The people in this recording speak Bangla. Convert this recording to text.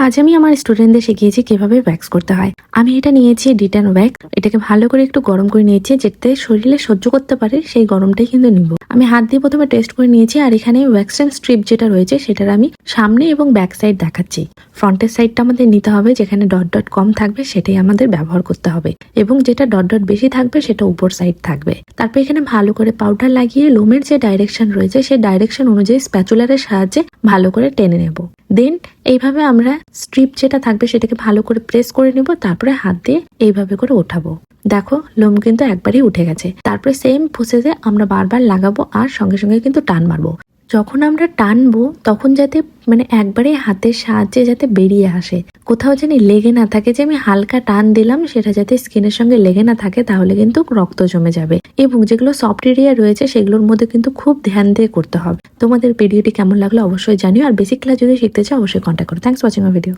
আজ আমি আমার স্টুডেন্টদের শিখিয়েছি কিভাবে ওয়্যাক্স করতে হয়। আমি এটা নিয়েছি ডিটান ওয়্যাক্স। এটাকে ভালো করে একটু গরম করে নিয়েছি, যেটাতে শরীরে সহ্য করতে পারে সেই গরমটাই কিন্তু নিব। আমি হাত দিয়ে প্রথমে টেস্ট করে নিয়েছি, আর এখানে ওয়্যাক্স এন্ড স্ট্রিপ যেটা রয়েছে সেটার আমি সামনে এবং ব্যাক সাইড দেখাচ্ছি। ফ্রন্টের সাইডটা আমাদের নিতে হবে, যেখানে ডট ডট কম থাকবে সেটাই আমাদের ব্যবহার করতে হবে, এবং যেটা ডট ডট বেশি থাকবে সেটা উপর সাইড থাকবে। তারপর এখানে ভালো করে পাউডার লাগিয়ে লোমের যে ডাইরেকশন রয়েছে সেই ডাইরেকশন অনুযায়ী স্প্যাচুলারের সাহায্যে ভালো করে টেনে নেব। দেন এইভাবে আমরা স্ট্রিপ যেটা থাকবে সেটাকে ভালো করে প্রেস করে নেব, তারপরে হাত দিয়ে এইভাবে করে ওঠাবো। দেখো লোম কিন্তু একবারই উঠে গেছে। তারপরে সেম প্রসেসে আমরা বারবার লাগাবো, আর সঙ্গে সঙ্গে কিন্তু টান মারবো। যখন আমরা টানবো তখন যাতে একবারে হাতের সাহায্যে যাতে বেরিয়ে আসে, কোথাও যেন লেগে না থাকে। যে আমি হালকা টান দিলাম সেটা যাতে স্কিনের সঙ্গে লেগে না থাকে, তাহলে কিন্তু রক্ত জমে যাবে। এবং যেগুলো সফট এরিয়া রয়েছে সেগুলোর মধ্যে কিন্তু খুব ধ্যান দিয়ে করতে হবে। তোমাদের ভিডিওটি কেমন লাগলো অবশ্যই জানিও, আর বেসিক ক্লাস যদি শিখতে চাও অবশ্যই কন্ট্যাক্ট করো। Thanks watching my video.